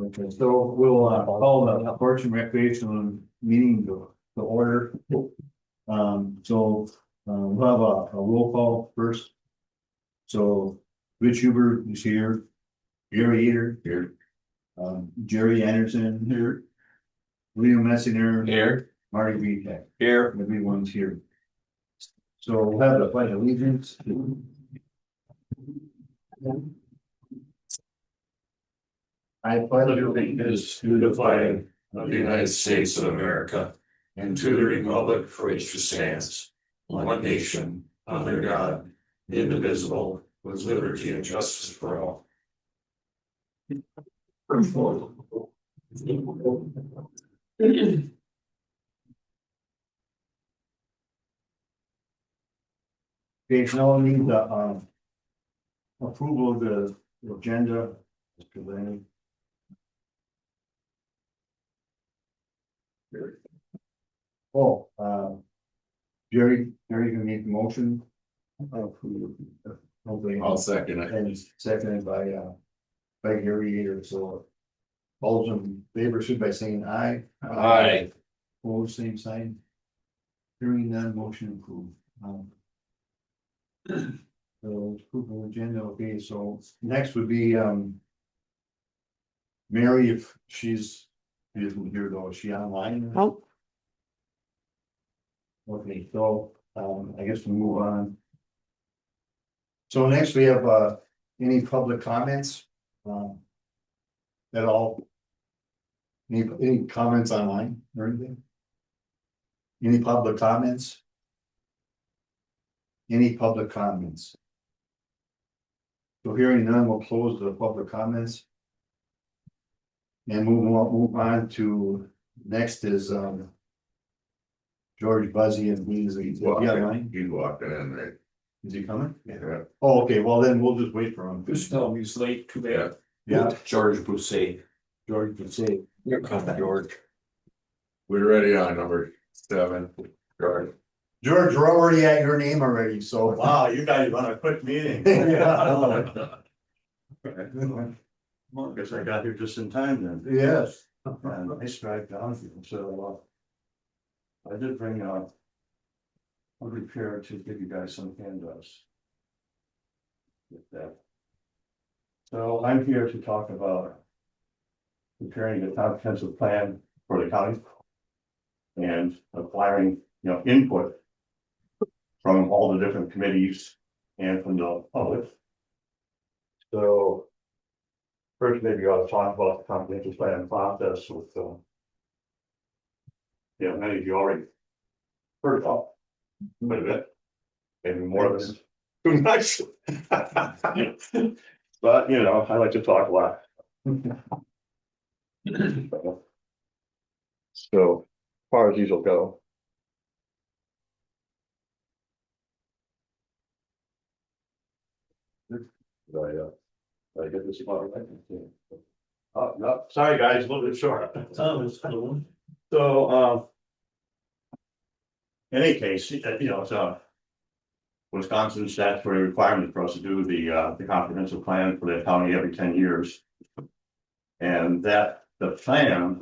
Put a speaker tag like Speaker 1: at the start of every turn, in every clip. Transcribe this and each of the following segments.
Speaker 1: Okay, so we'll call the Forestry and Recreation meeting to order. We'll have a roll call first. So Rich Huber is here, Gary Eater here, Jerry Anderson here, William Messinger here, Marty Beatek here, everyone's here. So we'll have the pledge of allegiance. I pledge
Speaker 2: allegiance to the flag of the United States of America and to the republic for which it stands, one nation, under God, indivisible, with liberty and justice for all.
Speaker 1: Okay, now we need the approval of the agenda. Mr. Lenny. Oh, Jerry can make the motion. Hopefully.
Speaker 2: I'll second it.
Speaker 1: And seconded by Gary Eater, so all those in favor should by saying aye.
Speaker 2: Aye.
Speaker 1: Opposed, same sign. Hearing none, motion approved. So approval agenda, okay, so next would be Mary, if she isn't here though, is she online?
Speaker 3: Oh,
Speaker 1: Okay, so I guess we'll move on. So next we have any public comments at all? Any comments online or anything? Any public comments? Any public comments? So hearing none, we'll close the public comments. And move on to next is George Buzzy and Beasley.
Speaker 2: He walked in, right?
Speaker 1: Is he coming?
Speaker 2: Yeah.
Speaker 1: Oh, okay, well then we'll just wait for him.
Speaker 2: Just tell me he's late, too bad.
Speaker 1: Yeah,
Speaker 2: George Bousse.
Speaker 1: George can say.
Speaker 2: You're coming, George. We're ready on number 7, George.
Speaker 1: George, we're already at your name already, so.
Speaker 4: Wow, you guys run a quick meeting.
Speaker 1: Yeah.
Speaker 4: Well, guess I got here just in time then.
Speaker 1: Yes.
Speaker 4: And nice drive down here, so I did bring a repair to give you guys some handouts. With that. So I'm here to talk about preparing the comprehensive plan for the county and acquiring, input from all the different committees and from the public. So first, maybe I'll talk about the comprehensive plan process with, many of you already heard about quite a bit, maybe more than too much. But, I like to talk a lot. So, as far as these will go. I get this spot right. Oh, no, sorry, guys, a little bit short. So, in any case, it's a Wisconsin statutory requirement for us to do the comprehensive plan for the county every 10 years. And that the plan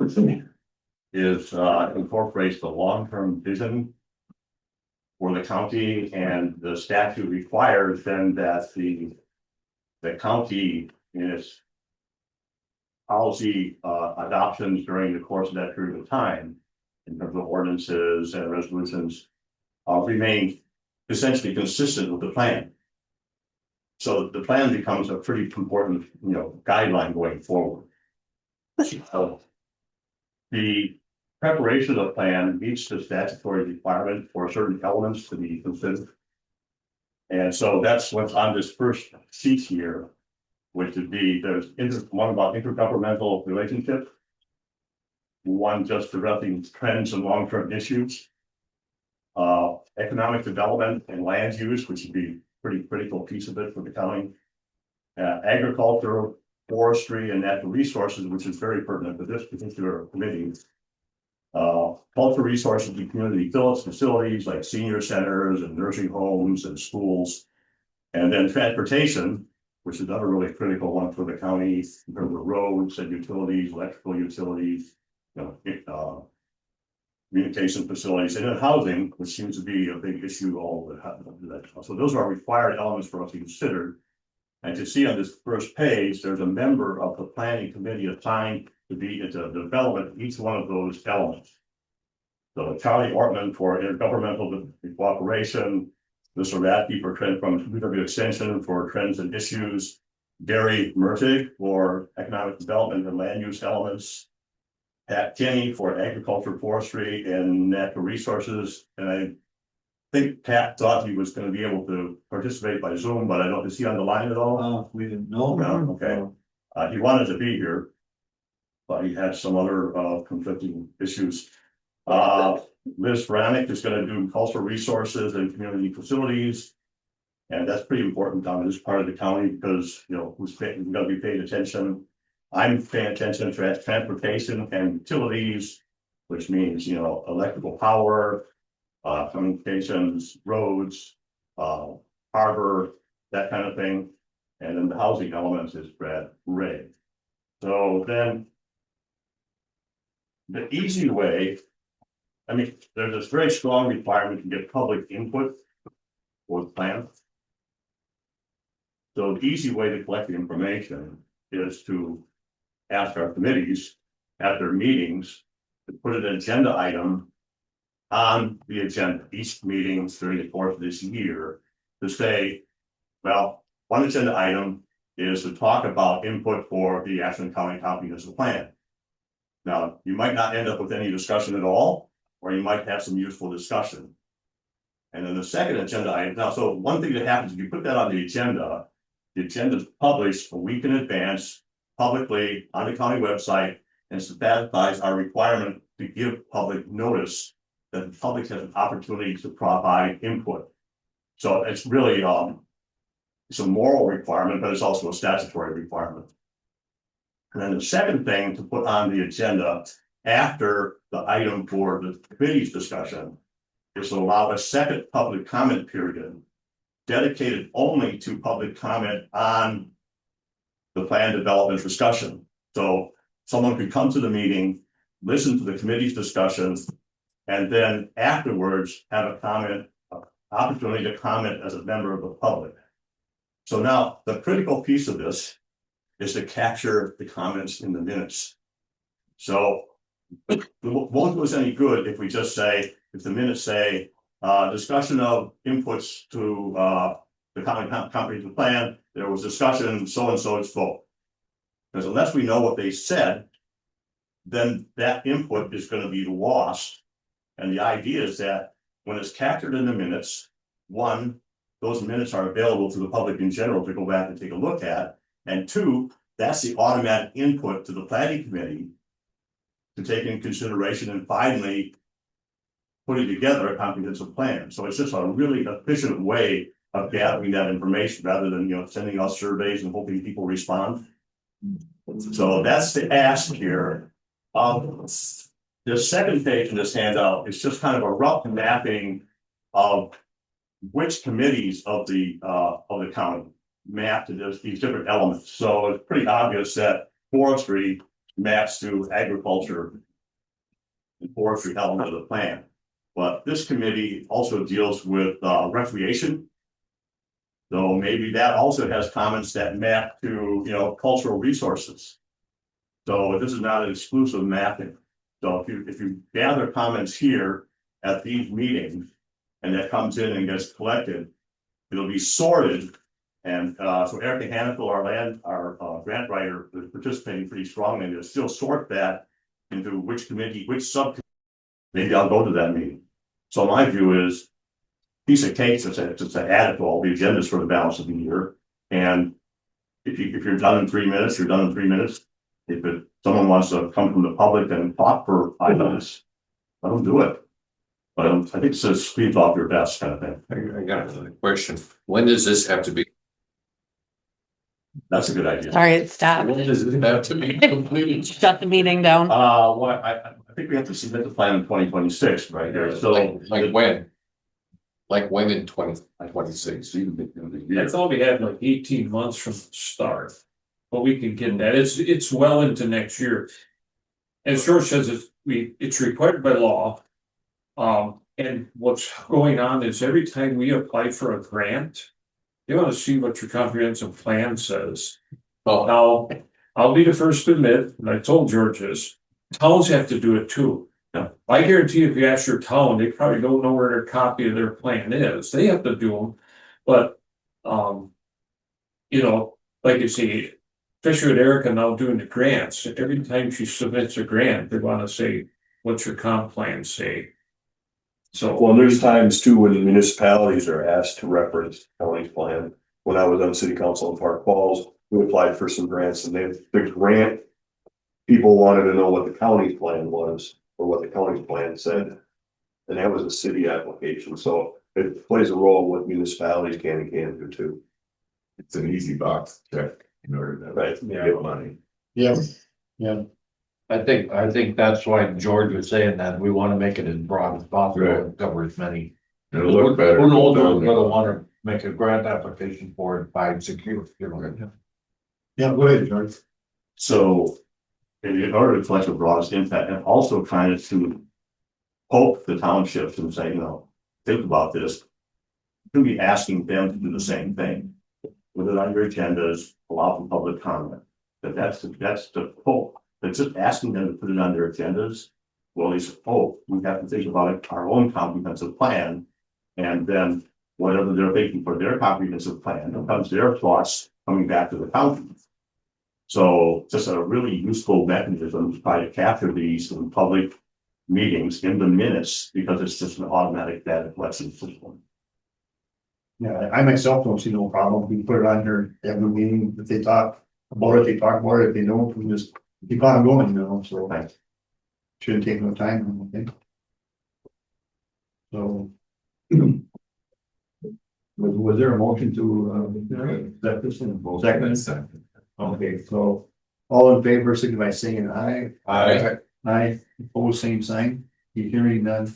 Speaker 4: is incorporates the long-term vision for the county, and the statute requires then that the county in its policy adoptions during the course of that period of time, in terms of ordinances and resolutions, remain essentially consistent with the plan. So the plan becomes a pretty important, guideline going forward. So the preparation of the plan meets the statutory requirement for certain elements to be considered. And so that's what's on this first sheet here, which would be there's one about intergovernmental relationships, one just addressing trends and long-term issues, economic development and land use, which would be a pretty critical piece of it for the county, agriculture, forestry, and natural resources, which is very pertinent to this particular committee. Cultural resources and community facilities like senior centers and nursing homes and schools, and then transportation, which is another really critical one for the county in terms of roads and utilities, electrical utilities, communication facilities, and then housing, which seems to be a big issue all the time. So those are required elements for us to consider. And to see on this first page, there's a member of the planning committee assigned to be into the development of each one of those elements. So Charlie Ortman for intergovernmental cooperation, Mr. Radke for trend from UW Extension for trends and issues, Gary Mertig for economic development and land use elements, Pat Kinney for agriculture, forestry, and natural resources. And I think Pat thought he was going to be able to participate by Zoom, but I don't, is he on the line at all?
Speaker 1: We didn't know.
Speaker 4: No, okay. He wanted to be here, but he had some other conflicting issues. Liz Branick is going to do cultural resources and community facilities. And that's pretty important on this part of the county because, we've got to be paying attention. I'm paying attention to transportation and utilities, which means, electrical power, communications, roads, harbor, that kind of thing. And then the housing elements is Brad Ray. So then the easy way, there's this very strong requirement to get public input for the plan. So the easy way to collect the information is to ask our committees at their meetings to put an agenda item on the agenda, each meeting during the course of this year, to say, well, one agenda item is to talk about input for the Ashland County Comprehensive Plan. Now, you might not end up with any discussion at all, or you might have some useful discussion. And then the second agenda item, now, so one thing that happens, if you put that on the agenda is published a week in advance, publicly on the county website, and satisfies our requirement to give public notice that the public has an opportunity to provide input. So it's really it's a moral requirement, but it's also a statutory requirement. And then the second thing to put on the agenda after the item for the committee's discussion is to allow a second public comment period dedicated only to public comment on the plan development discussion. So someone could come to the meeting, listen to the committee's discussions, and then afterwards have a comment, opportunity to comment as a member of the public. So now the critical piece of this is to capture the comments in the minutes. So it won't do us any good if we just say, if the minutes say, discussion of inputs to the county comprehensive plan, there was discussion, so and so it's vote. Because unless we know what they said, then that input is going to be lost. And the idea is that when it's captured in the minutes, one, those minutes are available to the public in general to go back and take a look at. And two, that's the automatic input to the planning committee to take in consideration and finally putting together a comprehensive plan. So it's just a really efficient way of gathering that information rather than sending out surveys and hoping people respond. So that's the ask here. The second page in this handout is just kind of a rough mapping of which committees of the county map to these different elements. So it's pretty obvious that forestry maps to agriculture and forestry element of the plan. But this committee also deals with recreation. So maybe that also has comments that map to cultural resources. So this is not an exclusive mapping. So if you gather comments here at these meetings and that comes in and gets collected, it'll be sorted. And so Erica Hannafel, our grant writer, is participating pretty strongly in this. Still sort that into which committee, which subcommittee. Maybe I'll go to that meeting. So my view is piece of cake to add it to all the agendas for the balance of the year. And if you're done in 3 minutes, you're done in 3 minutes. If someone wants to come from the public and talk for 5 minutes, let them do it. But I think it says speed off your desk kind of thing.
Speaker 2: I got a question. When does this have to be?
Speaker 4: That's a good idea.
Speaker 3: Sorry, it stopped.
Speaker 2: When does it have to be completed?
Speaker 3: Shut the meeting down.
Speaker 4: I think we have to submit the plan in 2026, right? So
Speaker 2: like when? Like when in 2026?
Speaker 3: I thought we had like 18 months from the start. But we can get that. It's well into next year. As George says, it's required by law. And what's going on is every time we apply for a grant, they want to see what your comprehensive plan says.
Speaker 2: Oh,
Speaker 3: Now, I'll be the first to admit, and I told George this, towns have to do it too. Now, I guarantee if you ask your town, they probably don't know where their copy of their plan is. They have to do them. But, you know, like you see, especially with Erica now doing the grants, every time she submits a grant, they want to say, what's your comp plan say? So,
Speaker 5: Well, there's times too when the municipalities are asked to reference county plan. When I was on city council in Park Falls, we applied for some grants and the grant. People wanted to know what the county plan was or what the county plan said. And that was a city application, so it plays a role with municipalities can and can't do too.
Speaker 2: it's an easy box to check in order to
Speaker 5: Right.
Speaker 2: get money.
Speaker 1: Yeah, yeah.
Speaker 6: I think that's why George was saying that we wanna make it as broad as possible
Speaker 2: Right.
Speaker 6: and cover as many.
Speaker 2: It'll look better.
Speaker 6: Who knows what we're gonna wanna make a grant application for in 5, 6 years, you know?
Speaker 1: Yeah, go ahead, George.
Speaker 4: So in order to collect the broadest impact and also trying to poke the townships and say, think about this. You'll be asking them to do the same thing. Put it on your agendas, allow for public comment. But that's the poke. But just asking them to put it on their agendas. Well, they say, we have to think about it, our own comprehensive plan. And then whatever they're thinking for their comprehensive plan, becomes their thoughts coming back to the county. So just a really useful mechanism to try to capture these in public meetings in the minutes, because it's just an automatic data collection system.
Speaker 1: Yeah, I myself don't see no problem. We put it on here every meeting. If they talk about it, they talk about it. If they don't, we just keep on going, so.
Speaker 4: Right.
Speaker 1: Shouldn't take no time, I don't think. So. Was there a motion to, accept this in second? Okay, so all in favor, signify by saying aye. Aye, opposed, same sign. You hearing none.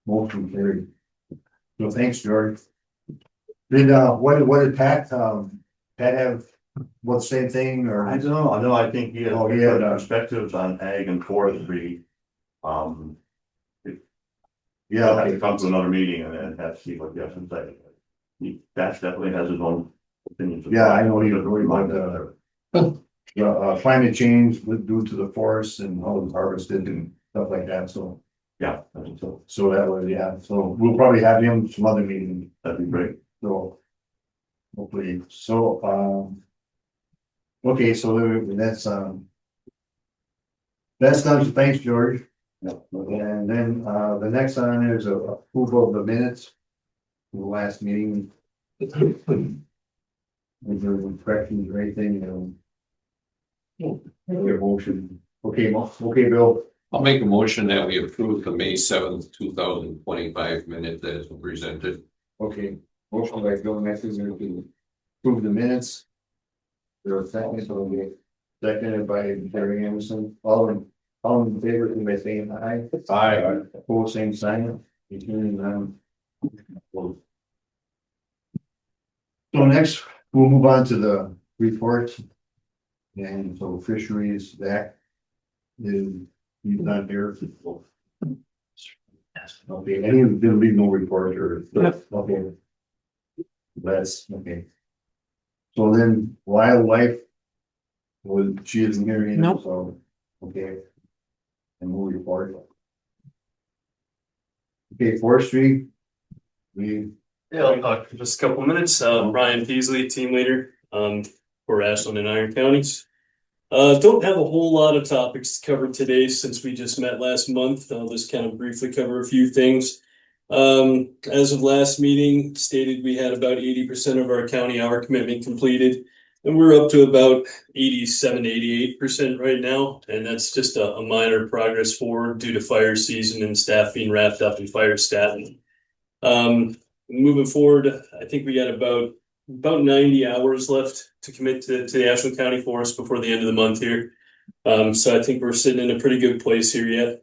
Speaker 1: Motion carried. So thanks, George. Did, what did Pat have, what, same thing, or?
Speaker 4: I don't know, I think he had
Speaker 1: Oh, he had,
Speaker 4: perspectives on ag and forestry.
Speaker 1: Yeah,
Speaker 4: Have to come to another meeting and then have to see what he has to say. That definitely has his own opinions.
Speaker 1: yeah, I know he was worried about climate change due to the forests and how it was harvested and stuff like that, so.
Speaker 4: Yeah, I think so.
Speaker 1: So that was, yeah, so we'll probably have him some other meeting,
Speaker 4: That'd be great.
Speaker 1: so. Hopefully, so, okay, so that's done, so thanks, George.
Speaker 4: Yeah.
Speaker 1: And then, the next on is a approval of the minutes. From the last meeting. Is there any corrections or anything, your motion, okay, Bill,
Speaker 6: I'll make a motion that we approve the May 7th, 2025 minute as presented.
Speaker 1: okay, motion by Bill Matthews, to approve the minutes. There are seconds, so we seconded by Jerry Anderson, all in favor, by saying aye.
Speaker 6: Aye.
Speaker 1: Opposed, same sign. Hearing none. So next, we'll move on to the report. And so fisheries, that is, he's not here. Okay, and he didn't leave no report or, okay. That's, okay. So then wildlife. Was, she isn't here either,
Speaker 7: Nope.
Speaker 1: so, okay. And we'll report. Okay, forestry.
Speaker 8: Yeah, I'll talk for just a couple minutes. Ryan Peasley, team leader, for Ashland and Iron counties. Don't have a whole lot of topics to cover today since we just met last month. I'll just kind of briefly cover a few things. As of last meeting, stated we had about 80% of our county hour commitment completed. And we're up to about 87 to 88% right now. And that's just a minor progress forward due to fire season and staff being wrapped up in fire staffing. Moving forward, I think we got about 90 hours left to commit to the Ashland County Forest before the end of the month here. So I think we're sitting in a pretty good place here yet.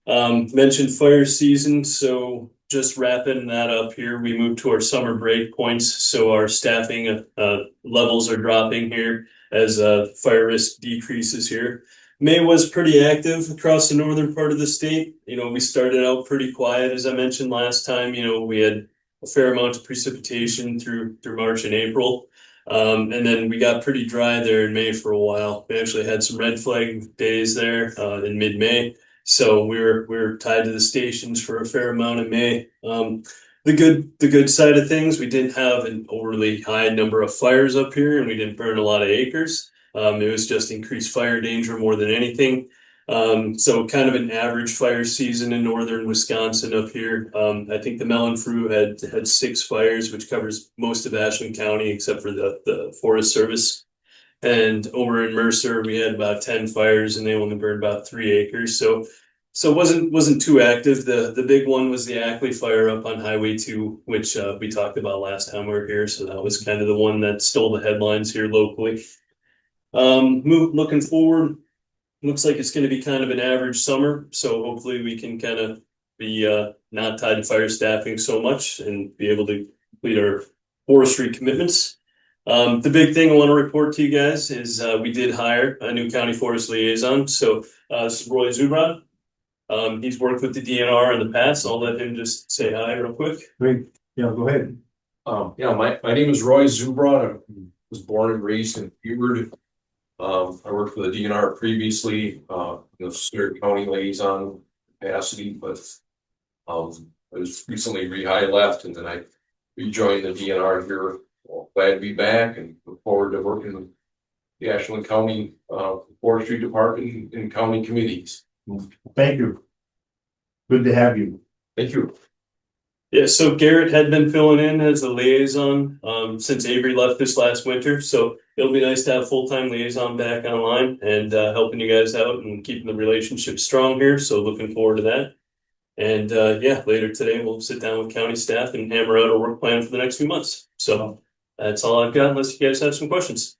Speaker 8: Mentioned fire season, so just wrapping that up here. We moved to our summer break points, so our staffing levels are dropping here as fire risk decreases here. May was pretty active across the northern part of the state. You know, we started out pretty quiet, as I mentioned last time. You know, we had a fair amount of precipitation through March and April. And then we got pretty dry there in May for a while. We actually had some red flag days there in mid-May. So we were tied to the stations for a fair amount of May. The good side of things, we didn't have an overly high number of fires up here, and we didn't burn a lot of acres. It was just increased fire danger more than anything. So kind of an average fire season in northern Wisconsin up here. I think the Melon Fruit had 6 fires, which covers most of Ashland County except for the Forest Service. And over in Mercer, we had about 10 fires, and they only burned about 3 acres. So it wasn't too active. The big one was the Ackley fire up on Highway 2, which we talked about last time we were here. So that was kind of the one that stole the headlines here locally. Looking forward, looks like it's going to be kind of an average summer. So hopefully we can kind of be not tied to fire staffing so much and be able to complete our forestry commitments. The big thing I want to report to you guys is we did hire a new county forest liaison. So this is Roy Zubrod. He's worked with the DNR in the past. I'll let him just say hi real quick.
Speaker 1: Great, yeah, go ahead.
Speaker 3: My name is Roy Zubrod. I was born and raised in Hubert. I worked for the DNR previously, Stewart County liaison capacity, but I was recently left, and then I rejoined the DNR here. Well, glad to be back and look forward to working with the Ashland County Forestry Department and county committees.
Speaker 1: Thank you. Good to have you.
Speaker 3: Thank you.
Speaker 8: Yeah, so Garrett had been filling in as a liaison since Avery left this last winter. So it'll be nice to have full-time liaison back online and helping you guys out and keeping the relationship strong here. So looking forward to that. And yeah, later today we'll sit down with county staff and hammer out a work plan for the next few months. So that's all I've got, unless you guys have some questions.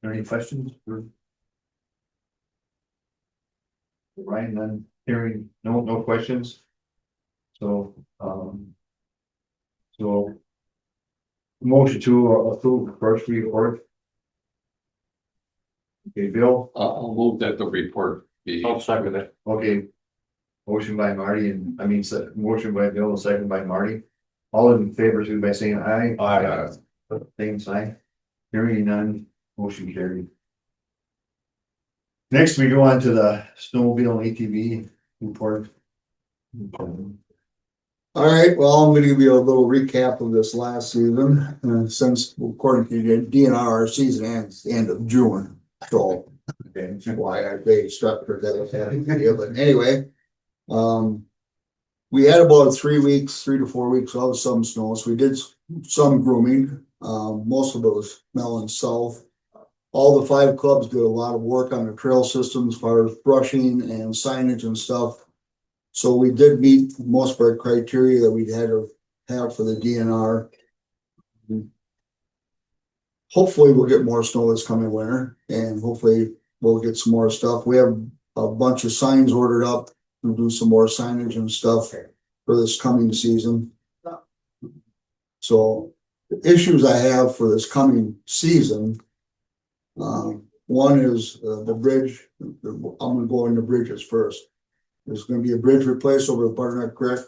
Speaker 1: Any questions for Ryan? None. Hearing no questions. So motion to approve the first report. Okay, Bill.
Speaker 6: I'll move that the report be.
Speaker 3: I'll second it.
Speaker 1: Okay. Motion by Marty motion by Bill and second by Marty. All in favor, so by saying aye.
Speaker 6: Aye.
Speaker 1: Same sign. Hearing none, motion carried. Next, we go on to the snowmobile and ATV report.
Speaker 7: All right, well, I'm gonna give you a little recap of this last season, since according to the DNR, our season ends the end of June. So that's why they structured that. But anyway, we had about 3 to 4 weeks of some snow. So we did some grooming. Most of it was Mellon South. All the 5 clubs did a lot of work on the trail system as far as brushing and signage and stuff. So we did meet most of our criteria that we had to have for the DNR. Hopefully we'll get more snow this coming winter, and hopefully we'll get some more stuff. We have a bunch of signs ordered up to do some more signage and stuff for this coming season. So the issues I have for this coming season, one is the bridge. I'm gonna go into bridges first. There's gonna be a bridge replaced over the Butternut Creek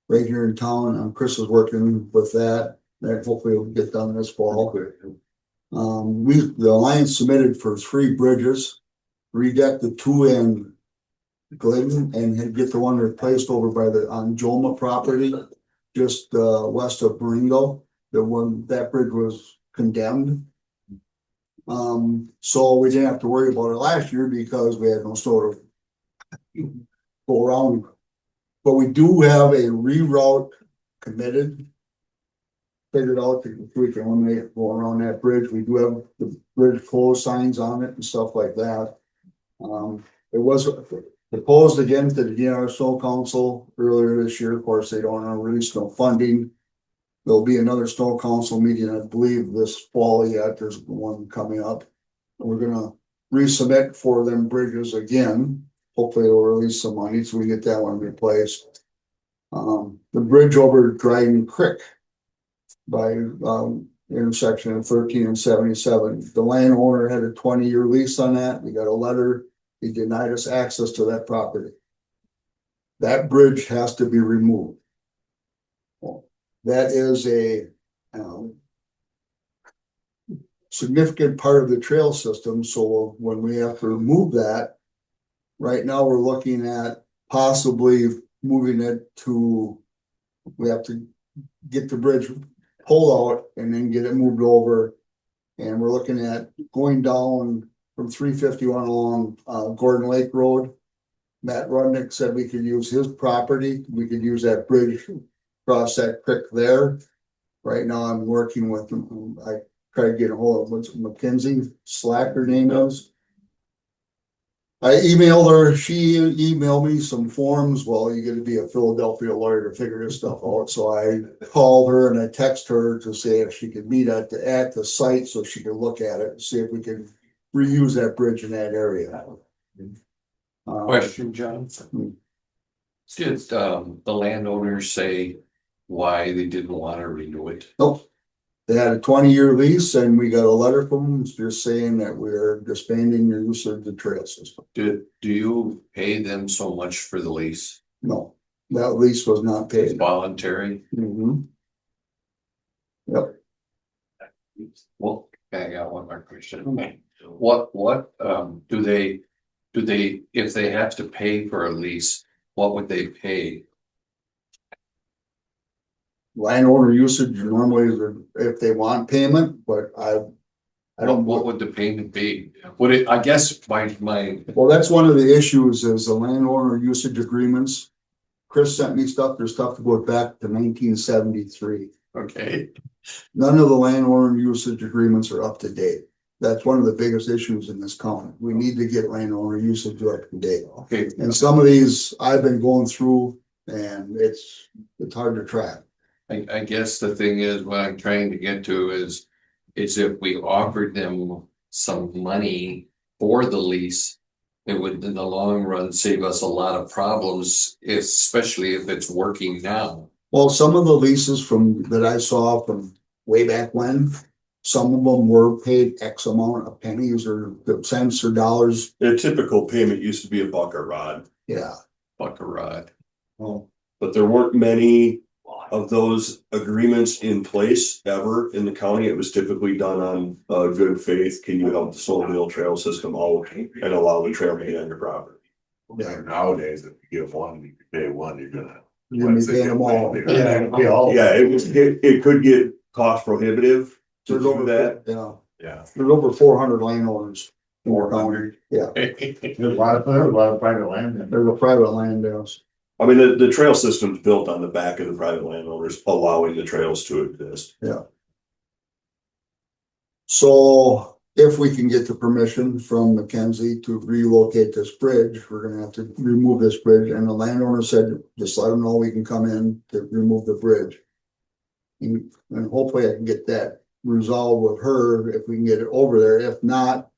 Speaker 7: right here in town. Chris is working with that. That hopefully will get done this fall. The Alliance submitted for 3 bridges, redeck the 2 in Glidden and get the one replaced over by on Joma property, just west of Baringo. That bridge was condemned. So we didn't have to worry about it last year because we had no snow to go around. But we do have a reroute committed. Figured out that we can eliminate going around that bridge. We do have the bridge closed signs on it and stuff like that. It was proposed again to the DNR Snow Council earlier this year. Of course, they don't release no funding. There'll be another Snow Council meeting, I believe, this fall yet. There's one coming up. We're gonna resubmit for them bridges again. Hopefully it'll release some money so we get that one replaced. The bridge over Dryden Creek by, intersection of 13 and 77. The landowner had a 20-year lease on that. We got a letter. He denied us access to that property. That bridge has to be removed. That is a significant part of the trail system, so when we have to remove that, right now we're looking at possibly moving it to, we have to get the bridge pulled out and then get it moved over. And we're looking at going down from 351 along Gordon Lake Road. Matt Rudnick said we could use his property. We could use that bridge across that creek there. Right now I'm working with him. I tried to get a hold of what's Mackenzie Slack, her name is. I emailed her, she emailed me some forms. Well, you gotta be a Philadelphia lawyer to figure this stuff out. So I called her and I texted her to say if she could meet at the site so she could look at it and see if we could reuse that bridge in that area.
Speaker 6: Question, John. Did the landowners say why they didn't want to renew it?
Speaker 7: Nope. They had a 20-year lease and we got a letter from them just saying that we're disbanding your use of the trail system.
Speaker 6: Do you pay them so much for the lease?
Speaker 7: No, that lease was not
Speaker 6: It's
Speaker 7: paid.
Speaker 6: voluntary?
Speaker 7: Yep.
Speaker 6: Well, I got one more question. What do they, if they have to pay for a lease, what would they pay?
Speaker 7: Landowner usage normally is if they want payment, but I don't.
Speaker 6: What would the payment be? Would it, I guess my.
Speaker 7: Well, that's one of the issues is the landowner usage agreements. Chris sent me stuff, there's stuff that goes back to 1973.
Speaker 6: Okay.
Speaker 7: None of the landowner usage agreements are up to date. That's one of the biggest issues in this county. We need to get landowner usage up to date.
Speaker 6: Okay.
Speaker 7: And some of these I've been going through and it's hard to track.
Speaker 6: I guess the thing is, what I'm trying to get to is if we offered them some money for the lease, it would in the long run save us a lot of problems, especially if it's working now.
Speaker 7: Well, some of the leases that I saw from way back when, some of them were paid X amount of pennies or cents or dollars.
Speaker 5: The typical payment used to be $1 a rod.
Speaker 7: Yeah.
Speaker 6: Buck a rod.
Speaker 7: Well,
Speaker 5: But there weren't many of those agreements in place ever in the county. It was typically done on good faith. Can you help the snowmobile trail system out and allow the trail to be on your property?
Speaker 2: Yeah, nowadays, if you give one, you pay one, you're gonna.
Speaker 7: you're gonna be paying them all.
Speaker 5: Yeah, it could get cost prohibitive to do that.
Speaker 7: Yeah.
Speaker 2: Yeah.
Speaker 7: There's over 400 landowners in our county. Yeah.
Speaker 1: There's a lot of private land.
Speaker 7: There's a private land there.
Speaker 5: I mean, the trail system's built on the back of the private landowners, allowing the trails to exist.
Speaker 7: So if we can get the permission from Mackenzie to relocate this bridge, we're gonna have to remove this bridge. And the landowner said, just let them know we can come in to remove the bridge. And hopefully I can get that resolved with her if we can get it over there. If not,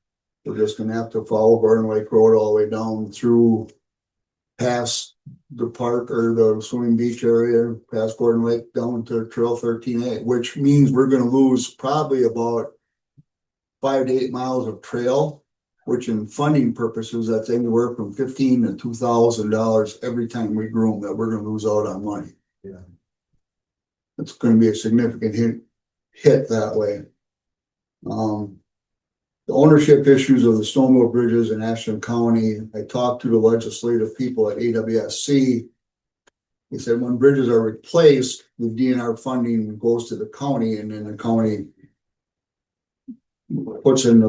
Speaker 7: we're just gonna have to follow Gordon Lake Road all the way down through past the park or the swimming beach area, past Gordon Lake down to Trail 13A, which means we're gonna lose probably about 5 to 8 miles of trail, which in funding purposes, that's anywhere from $1,500 to $2,000 every time we groom that we're gonna lose out on money.
Speaker 1: Yeah.
Speaker 7: It's gonna be a significant hit that way. The ownership issues of the snowmobile bridges in Ashland County, I talked to the legislative people at AWSC. He said when bridges are replaced, the DNR funding goes to the county and then the county puts in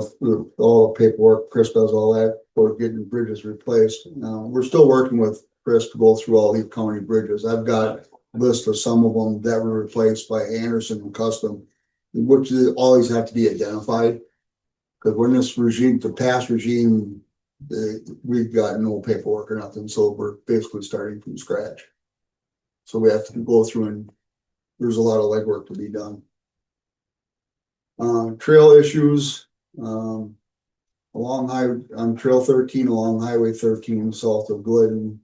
Speaker 7: all the paperwork. Chris does all that for getting bridges replaced. We're still working with Chris to go through all these county bridges. I've got a list of some of them that were replaced by Anderson and Custom, which always have to be identified. Because when this regime, the past regime, we've got no paperwork or nothing, so we're basically starting from scratch. So we have to go through and there's a lot of legwork to be done. Trail issues, on Trail 13 along Highway 13 south of Glidden.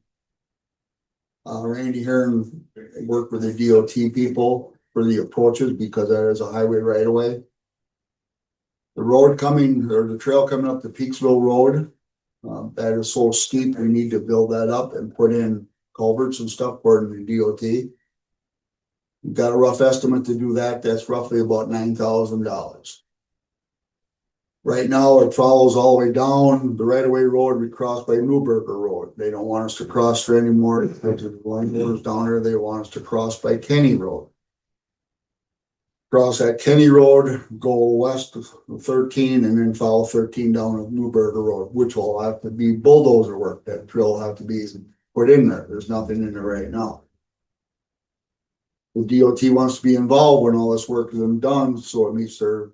Speaker 7: Randy Hearn worked with the DOT people for the approaches because that is a highway right away. The road coming, or the trail coming up to Peaksville Road, that is so steep, we need to build that up and put in culverts and stuff for the DOT. We've got a rough estimate to do that, that's roughly about $9,000. Right now, it follows all the way down the right-of-way road we cross by Newburger Road. They don't want us to cross there anymore. The landowners down there, they want us to cross by Kenny Road. Cross that Kenny Road, go west of 13 and then follow 13 down to Newburger Road, which will have to be bulldozer work. That drill will have to be put in there. There's nothing in there right now. The DOT wants to be involved when all this work is done, so it meets their,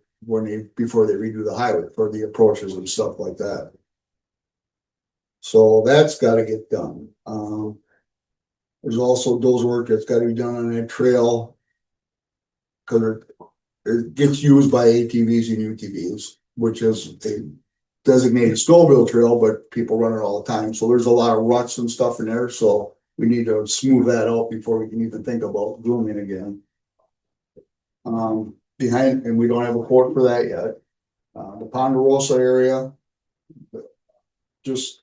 Speaker 7: before they redo the highway for the approaches and stuff like that. So that's gotta get done. There's also those work that's gotta be done on that trail. Cause it gets used by ATVs and UTVs, which is a designated snowmobile trail, but people run it all the time. So there's a lot of ruts and stuff in there, so we need to smooth that out before we can even think about grooming again. Behind, and we don't have a quote for that yet. The Ponderosa area, just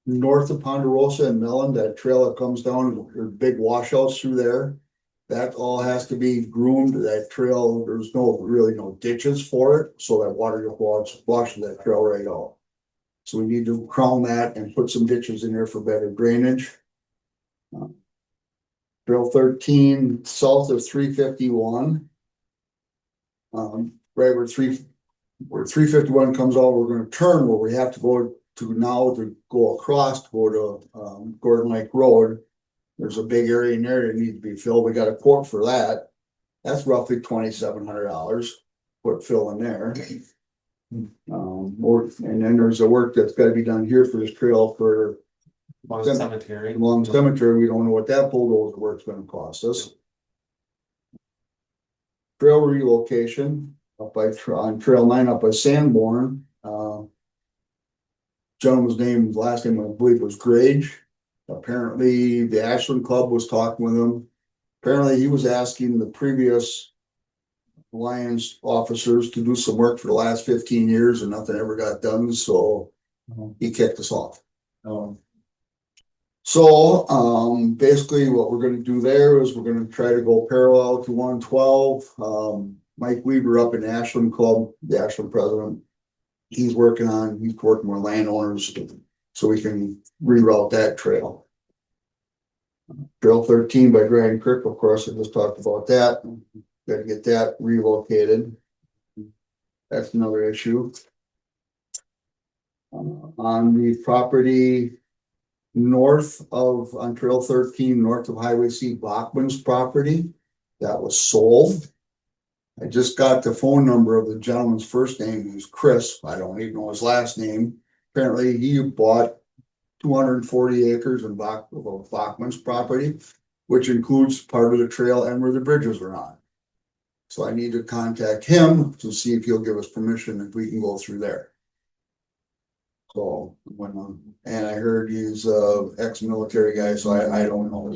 Speaker 7: north of Ponderosa and Mellon, that trail that comes down, there's big washouts through there. That all has to be groomed. That trail, there's really no ditches for it, so that water just washes that trail right out. So we need to crown that and put some ditches in there for better drainage. Trail 13 south of 351. Right where 351 comes out, we're going to turn where we have to go to now to go across to go to Gordon Lake Road. There's a big area in there that needs to be filled. We got a quote for that. That's roughly $2,700. Put fill in there. And then there's a work that's got to be done here for this trail for
Speaker 3: Long cemetery.
Speaker 7: Long cemetery. We don't know what that bulldozer work's going to cost us. Trail relocation up by on Trail 9 up by Sanborn. Gentleman's name, last name I believe was Grage. Apparently the Ashland Club was talking with him. Apparently he was asking the previous Lions officers to do some work for the last 15 years and nothing ever got done, so he kicked us off. Basically what we're gonna do there is we're gonna try to go parallel to 112. Mike Weaver up in the Ashland Club, the Ashland president, he's working with landowners so we can reroute that trail. Trail 13 by Grand Creek, of course, I just talked about that. Got to get that relocated. That's another issue. On the property on Trail 13, north of Highway C, Bachman's property, that was sold. I just got the phone number of the gentleman's first name, who's Chris. I don't even know his last name. Apparently he bought 240 acres in Bachman's property, which includes part of the trail and where the bridges are on. So I need to contact him to see if he'll give us permission if we can go through there. So and I heard he's ex-military guy, so I don't know.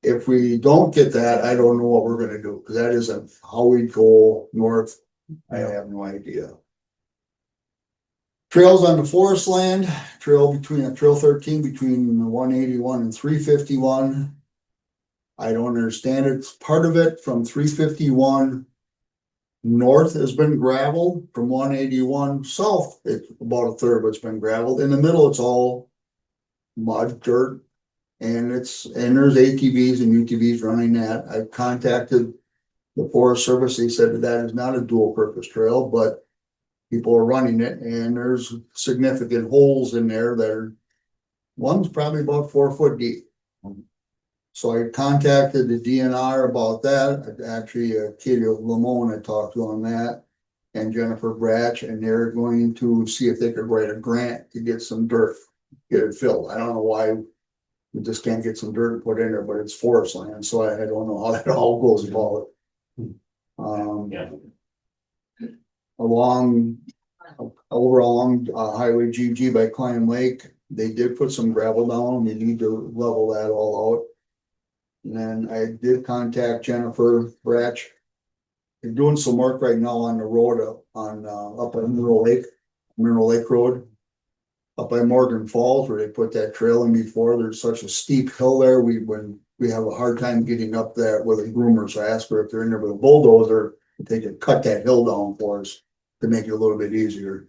Speaker 7: If we don't get that, I don't know what we're gonna do, because that isn't how we go north. I have no idea. Trails on the forest land, trail 13 between 181 and 351. I don't understand it. Part of it from 351 north has been gravelled. From 181 south, it's about a third of it's been gravelled. In the middle, it's all mud, dirt, and there's ATVs and UTVs running that. I contacted the Forest Service. They said that is not a dual purpose trail, but people are running it, and there's significant holes in there that are, one's probably about 4 foot deep. So I contacted the DNR about that. Actually, Katie Lamone, I talked to on that, and Jennifer Bratch, and they're going to see if they could write a grant to get some dirt, get it filled. I don't know why we just can't get some dirt put in there, but it's forest land, so I don't know how that all goes about it. Along Highway GG by Climb Lake, They did put some gravel down, we need to level that all out. And then I did contact Jennifer Bratch. They're doing some work right now on the road up on Mineral Lake Road. Up by Morgan Falls where they put that trail in before, there's such a steep hill there, we have a hard time getting up that with a groomer, so I asked her if they're in there with a bulldozer, if they could cut that hill down for us to make it a little bit easier.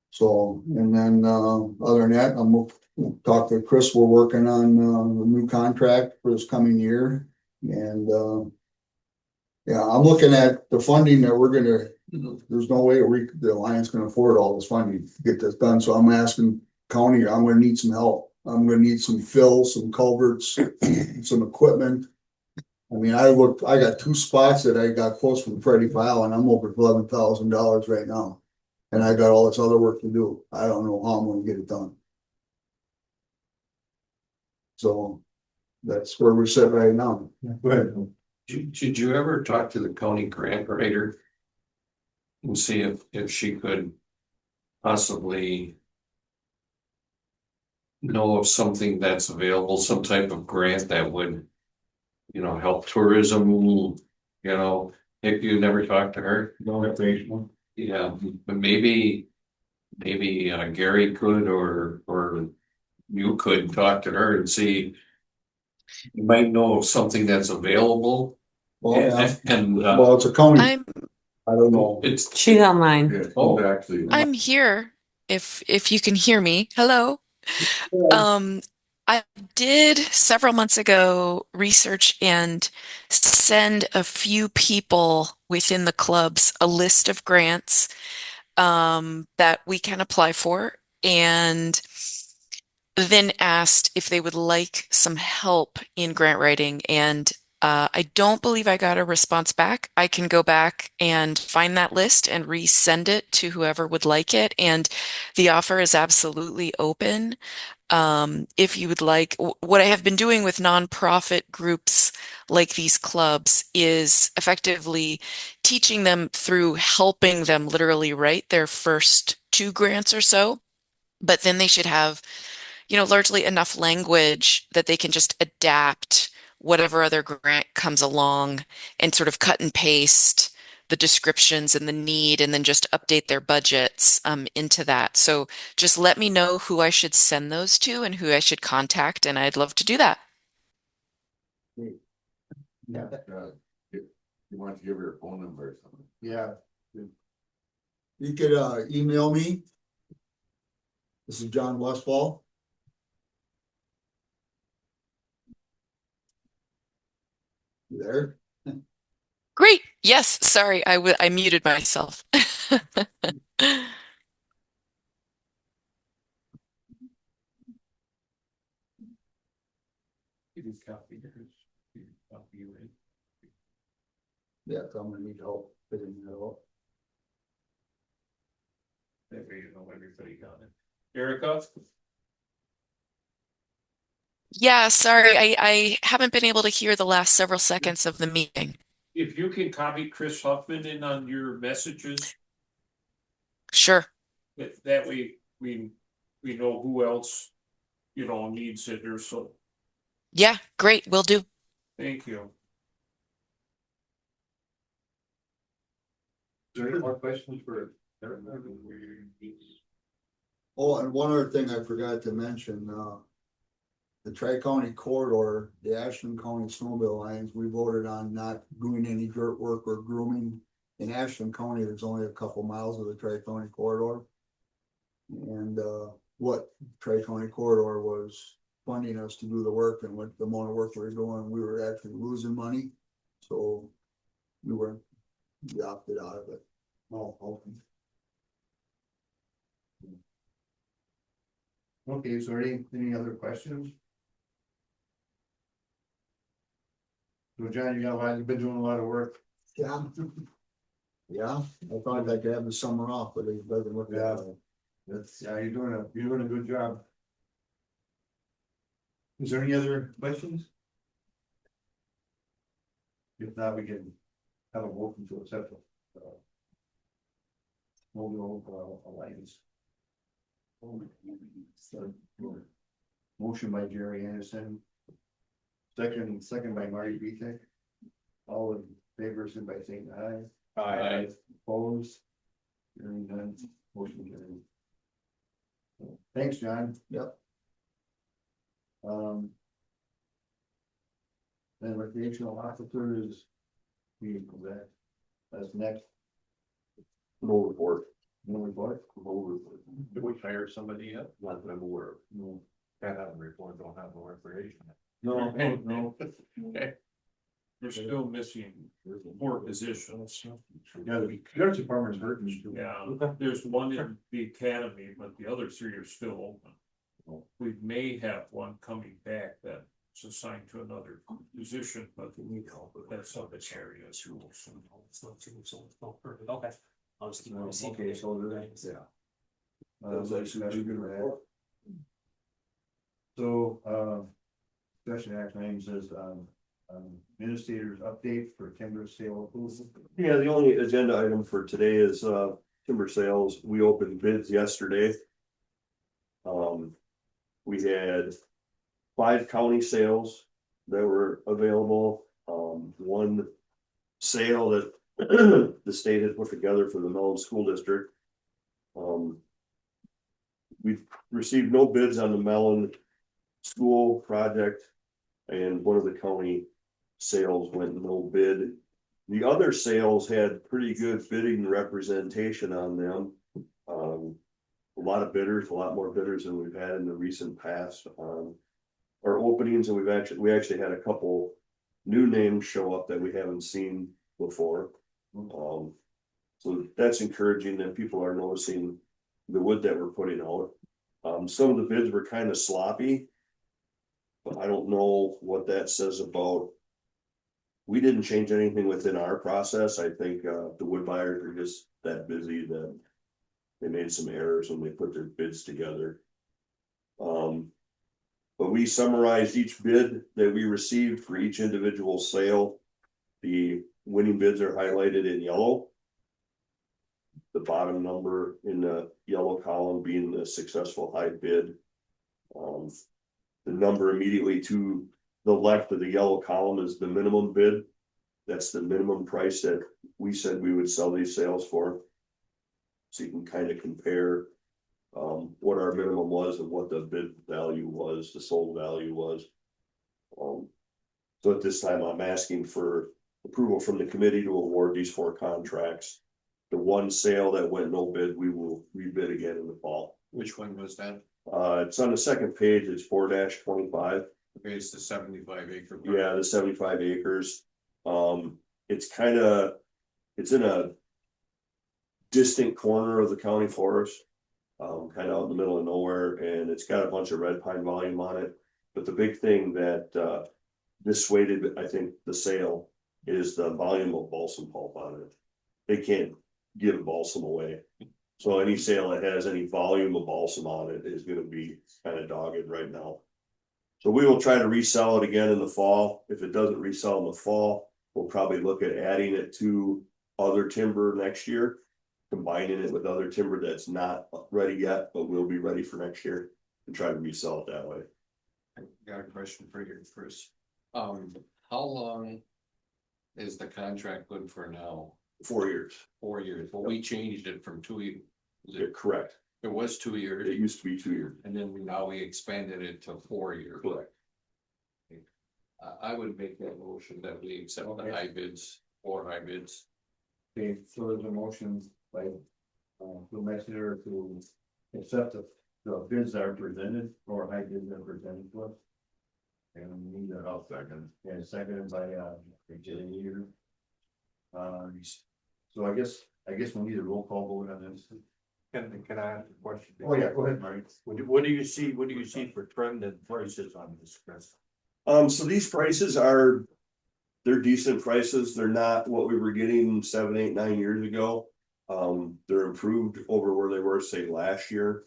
Speaker 7: So, and then, other than that, I'm talk to Chris, we're working on, a new contract for this coming year. And, yeah, I'm looking at the funding that we're gonna, there's no way the Alliance can afford all this funding to get this done, so I'm asking county, I'm gonna need some help. I'm gonna need some fill, some culverts, some equipment. I mean, I got 2 spots that I got quotes from Freddie File and I'm over $11,000 right now. And I got all this other work to do. I don't know how I'm gonna get it done. So that's where we're sitting right now.
Speaker 1: Go ahead.
Speaker 6: Did you ever talk to the county grant writer? And see if she could possibly know of something that's available, some type of grant that would, help tourism, if you never talked to her?
Speaker 1: No.
Speaker 6: Yeah, but maybe Gary could, or you could talk to her and see. You might know of something that's available.
Speaker 7: Well, yeah.
Speaker 6: And
Speaker 7: Well, it's a county,
Speaker 9: I'm
Speaker 7: I don't know.
Speaker 6: it's,
Speaker 9: she's online.
Speaker 5: Yeah,
Speaker 6: Oh.
Speaker 5: actually.
Speaker 9: I'm here if you can hear me. Hello. Um, I did several months ago research and send a few people within the clubs a list of grants that we can apply for, and then asked if they would like some help in grant writing. And I don't believe I got a response back. I can go back and find that list and resend it to whoever would like it. And the offer is absolutely open. If you would like, what I have been doing with nonprofit groups like these clubs is effectively teaching them through helping them literally write their first 2 grants or so. But then they should have largely enough language that they can just adapt whatever other grant comes along and sort of cut and paste the descriptions and the need and then just update their budgets into that. So just let me know who I should send those to and who I should contact, and I'd love to do that.
Speaker 1: Yeah.
Speaker 5: You want to give her a phone number or something?
Speaker 1: Yeah.
Speaker 7: You could email me. This is John Westfall. You there?
Speaker 9: Great. Yes. Sorry, I muted myself.
Speaker 7: Yeah, I'm gonna need help fitting that up.
Speaker 3: Everybody got it. Erica?
Speaker 9: Yeah, sorry, I haven't been able to hear the last several seconds of the meeting.
Speaker 3: If you can copy Chris Huffman in on your messages,
Speaker 9: Sure.
Speaker 3: that way we know who else, needs it or so.
Speaker 9: Yeah, great. Will do.
Speaker 3: Thank you.
Speaker 1: Is there any more questions for?
Speaker 7: Oh, and one other thing I forgot to mention, the Tri-County corridor, the Ashland County Snowmobile Alliance, we voted on not doing any dirt work or grooming. In Ashland County, there's only a couple miles of the Tri-County corridor. And what Tri-County corridor was funding us to do the work, and what the amount of work we were doing, we were actually losing money. So we opted out of it.
Speaker 1: Oh, okay. Okay, so any other questions? So John, you've been doing a lot of work.
Speaker 7: Yeah. Yeah, I thought I could have the summer off, but it doesn't look that way.
Speaker 1: You're doing a good job. Is there any other questions? If not, we can have a motion to accept it. Mobile Alliance. Motion by Jerry Anderson. Second by Marty Beathick. All in favor, signify by saying aye.
Speaker 2: Aye.
Speaker 1: Opposed? Hearing none, motion carried. Thanks, John.
Speaker 7: Yep.
Speaker 1: Then recreational officers. That's next.
Speaker 5: No report.
Speaker 1: No report?
Speaker 5: No report.
Speaker 2: Did we hire somebody yet?
Speaker 5: Not that I'm aware of.
Speaker 1: No.
Speaker 2: That haven't report, don't have no recreation.
Speaker 1: No, no.
Speaker 3: We're still missing 4 positions.
Speaker 1: Yeah, the sheriff's department's hurting too.
Speaker 3: Yeah, there's one in the academy, but the other 3 are still open. We may have one coming back that's assigned to another position, but that's other areas.
Speaker 8: Okay.
Speaker 1: Okay, so yeah. So, discussion action item says, administrator's update for timber sale approval.
Speaker 5: Yeah, the only agenda item for today is timber sales. We opened bids yesterday. We had 5 county sales that were available. One sale that the state had put together for the Mellon School District. We've received no bids on the Mellon School project, and one of the county sales went no bid. The other sales had pretty good bidding representation on them. A lot of bidders, a lot more bidders than we've had in the recent past on our openings, and we actually had a couple new names show up that we haven't seen before. So that's encouraging that people are noticing the wood that we're putting out. Some of the bids were kind of sloppy, but I don't know what that says about. We didn't change anything within our process. I think the wood buyers are just that busy that they made some errors when they put their bids together. But we summarized each bid that we received for each individual sale. The winning bids are highlighted in yellow. The bottom number in the yellow column being the successful high bid. The number immediately to the left of the yellow column is the minimum bid. That's the minimum price that we said we would sell these sales for. So you can kind of compare what our minimum was and what the bid value was, the sold value was. So at this time, I'm asking for approval from the committee to award these 4 contracts. The one sale that went no bid, we will rebid again in the fall.
Speaker 6: Which one was that?
Speaker 5: It's on the second page, it's 4-25.
Speaker 6: Okay, it's the 75 acre.
Speaker 5: Yeah, the 75 acres. It's in a distant corner of the county forest, kind of out in the middle of nowhere, and it's got a bunch of red pine volume on it. But the big thing that dissuaded, I think, the sale is the volume of balsam pulp on it. They can't give balsam away. So any sale that has any volume of balsam on it is gonna be kind of dogged right now. So we will try to resell it again in the fall. If it doesn't resell in the fall, we'll probably look at adding it to other timber next year. Combining it with other timber that's not ready yet, but will be ready for next year, and try to resell it that way.
Speaker 6: I got a question for you, Chris. How long is the contract good for now?
Speaker 5: 4 years.
Speaker 6: 4 years. Well, we changed it from 2 years.
Speaker 5: You're correct.
Speaker 6: It was 2 years,
Speaker 5: It used to be 2 years.
Speaker 6: and then now we expanded it to 4 years.
Speaker 5: Correct.
Speaker 6: I would make that motion that we accept the high bids, 4 high bids.
Speaker 1: Okay, so there's a motion by Bill Messenger to accept the bids that are presented, or high bids that are presented to us. And we need that out second, and seconded by Jerry here. So I guess we need a roll call vote on this.
Speaker 2: Can I ask a question?
Speaker 1: Oh, yeah, go ahead, Marty.
Speaker 2: What do you see for trend and prices on this, Chris?
Speaker 5: So these prices they're decent prices. They're not what we were getting 7, 8, 9 years ago. They're improved over where they were, say, last year.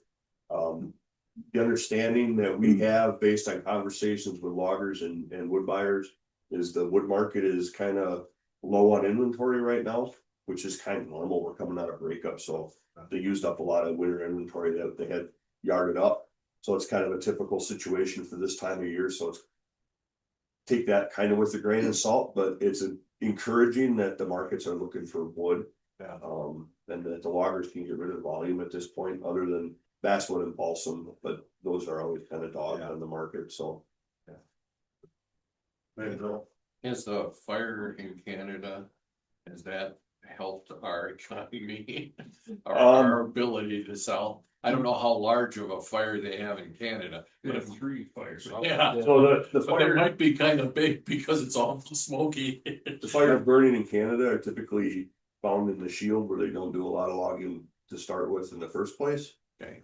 Speaker 5: The understanding that we have based on conversations with loggers and wood buyers is the wood market is kind of low on inventory right now, which is kind of normal. We're coming out of breakup, so they used up a lot of winter inventory that they had yarded up. So it's kind of a typical situation for this time of year, so it's. Take that kind of with a grain of salt, but it's encouraging that the markets are looking for wood.
Speaker 2: Yeah.
Speaker 5: And that the loggers can get rid of volume at this point, other than basswood and balsam, but those are always kind of dogged on the market, so.
Speaker 6: Is the fire in Canada, has that helped our economy? Our ability to sell? I don't know how large of a fire they have in Canada,
Speaker 3: We
Speaker 6: but
Speaker 3: have 3 fires.
Speaker 6: yeah,
Speaker 5: So the
Speaker 6: but it
Speaker 5: fire,
Speaker 6: might be kind of big because it's awful smoky.
Speaker 5: the fires burning in Canada are typically found in the shield where they don't do a lot of logging to start with in the first place.
Speaker 6: Okay.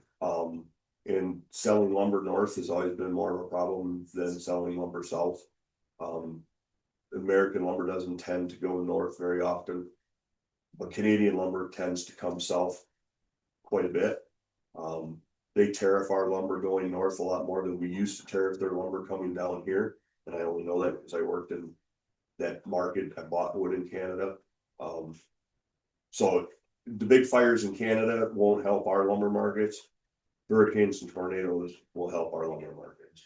Speaker 5: And selling lumber north has always been more of a problem than selling lumber south. American lumber doesn't tend to go north very often, but Canadian lumber tends to come south quite a bit. They tariff our lumber going north a lot more than we used to tariff their lumber coming down here. And I only know that because I worked in that market. I bought wood in Canada. So the big fires in Canada won't help our lumber markets. Hurricanes and tornadoes will help our lumber markets.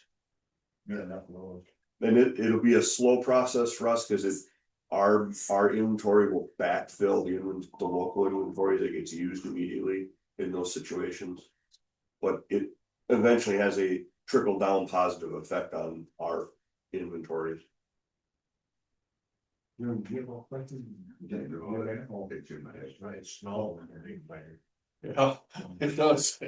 Speaker 1: Yeah, enough load.
Speaker 5: And it'll be a slow process for us because our inventory will backfill the local inventory that gets used immediately in those situations. But it eventually has a trickle down positive effect on our inventories.
Speaker 6: Yeah, it does.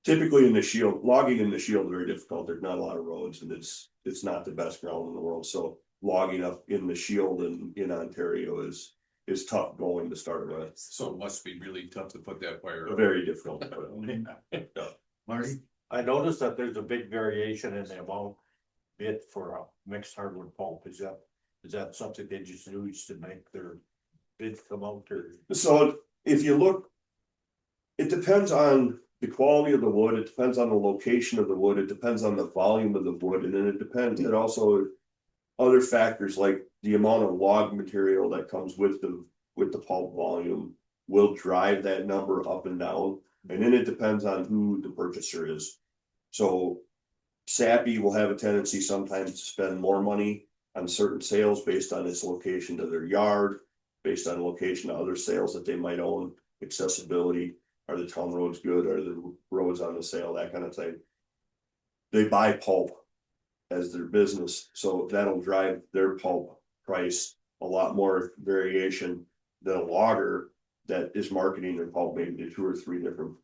Speaker 5: Typically in the shield, logging in the shield is very difficult. There's not a lot of roads and it's not the best ground in the world. So logging up in the shield and in Ontario is tough going to start with.
Speaker 6: So it must be really tough to put that fire.
Speaker 5: Very difficult.
Speaker 1: Marty?
Speaker 2: I noticed that there's a big variation in the amount bid for a mixed hardwood pulp. Is that something they just use to make their bid come out, or?
Speaker 5: So if you look, it depends on the quality of the wood, it depends on the location of the wood, it depends on the volume of the wood, and then it also other factors like the amount of log material that comes with the pulp volume will drive that number up and down. And then it depends on who the purchaser is. So Sappy will have a tendency sometimes to spend more money on certain sales based on its location to their yard, based on location to other sales that they might own, accessibility. Are the town roads good? Are the roads on the sale? That kind of thing. They buy pulp as their business, so that'll drive their pulp price a lot more variation than a logger that is marketing their pulp maybe to 2 or 3 different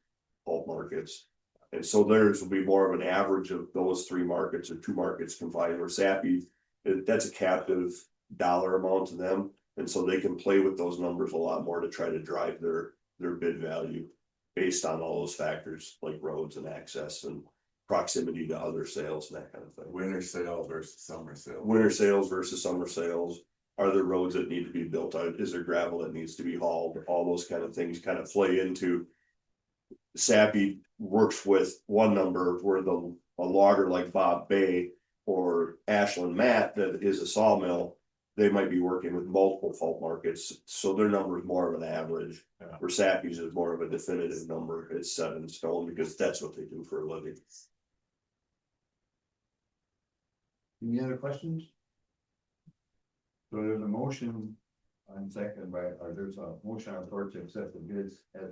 Speaker 5: pulp markets. And so theirs will be more of an average of those 3 markets or 2 markets combined, where Sappy, that's a captive dollar amount to them. And so they can play with those numbers a lot more to try to drive their bid value based on all those factors like roads and access and proximity to other sales and that kind of thing.
Speaker 2: Winter sales versus summer sales.
Speaker 5: Winter sales versus summer sales. Are there roads that need to be built out? Is there gravel that needs to be hauled? All those kind of things kind of play into. Sappy works with one number where a logger like Bob Bay or Ashland Matt that is a sawmill, they might be working with multiple pulp markets, so their number is more of an average.
Speaker 2: Yeah.
Speaker 5: Where Sappy's is more of a definitive number, it's set in stone because that's what they do for a living.
Speaker 1: Any other questions? So there's a motion on second by, or there's a motion on floor to accept the bids as.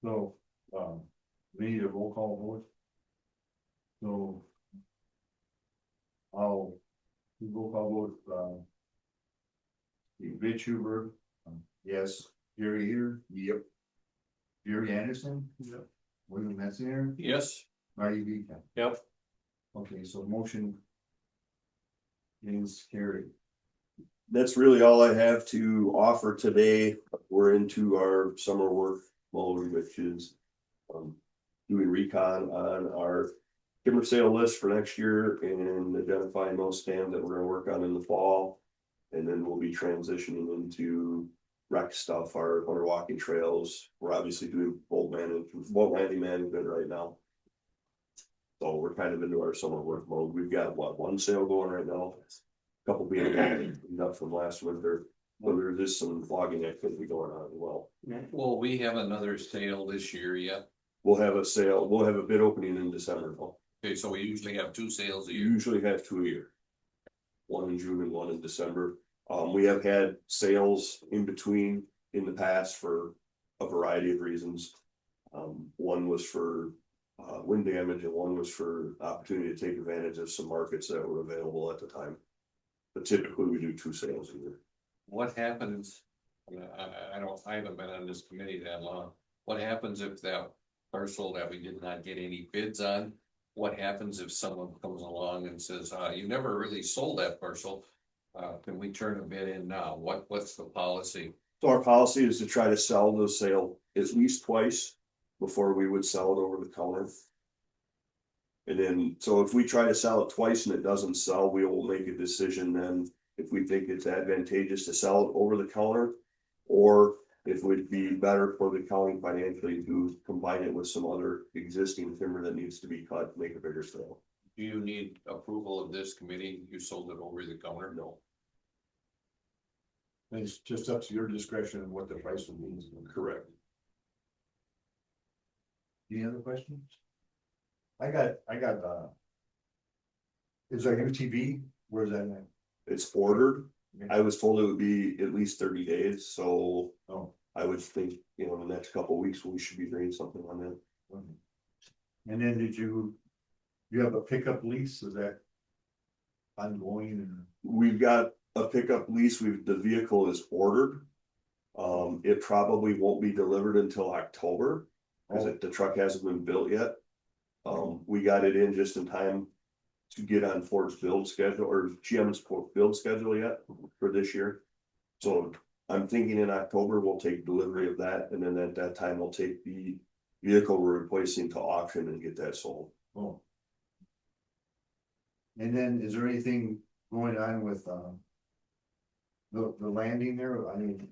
Speaker 1: So, we need a roll call vote. So. I'll roll call vote, Rich Huber, yes, Jerry here. Yep. Jerry Anderson. Yep. William Metzger,
Speaker 6: Yes.
Speaker 1: Marty Beacon.
Speaker 6: Yep.
Speaker 1: Okay, so motion is carried.
Speaker 5: That's really all I have to offer today. We're into our summer work mode, which is doing recon on our timber sale list for next year and identifying those stands that we're gonna work on in the fall. And then we'll be transitioning into rec stuff, our walking trails. We're obviously doing bolt landing management right now. So we're kind of into our summer work mode. We've got one sale going right now. Couple being up from last winter, but there's some logging activity going on as well.
Speaker 6: Will we have another sale this year yet?
Speaker 5: we'll have a sale, we'll have a bid opening in December.
Speaker 6: Okay, so we usually have 2 sales a
Speaker 5: You
Speaker 6: year.
Speaker 5: usually have 2 a year. One in June and one in December. We have had sales in between in the past for a variety of reasons. One was for wind damage and one was for opportunity to take advantage of some markets that were available at the time. But typically we do 2 sales a year.
Speaker 6: What happens, I haven't been on this committee that long. What happens if that parcel that we did not get any bids on? What happens if someone comes along and says, you never really sold that parcel? Can we turn a bid in now? What's the policy?
Speaker 5: So our policy is to try to sell the sale at least twice before we would sell it over the counter. And then, so if we try to sell it twice and it doesn't sell, we will make a decision then if we think it's advantageous to sell it over the counter. Or if it would be better for the county financially to combine it with some other existing timber that needs to be cut, make a bigger sale.
Speaker 6: Do you need approval of this committee? You sold it over the counter?
Speaker 5: No.
Speaker 1: And it's just up to your discretion of what the price will be.
Speaker 5: Correct.
Speaker 1: Any other questions? I got, is that UTV? Where's that at?
Speaker 5: It's ordered. I was told it would be at least 30 days, so
Speaker 1: Oh.
Speaker 5: I would think, in the next couple of weeks, we should be doing something on that.
Speaker 1: And then you have a pickup lease, is that ongoing and?
Speaker 5: We've got a pickup lease, the vehicle is ordered. It probably won't be delivered until October, because the truck hasn't been built yet. We got it in just in time to get on Ford's build schedule, or GM's build schedule yet for this year. So I'm thinking in October, we'll take delivery of that, and then at that time, we'll take the vehicle we're replacing to auction and get that sold.
Speaker 1: Oh. And then is there anything going on with, the landing there? I mean,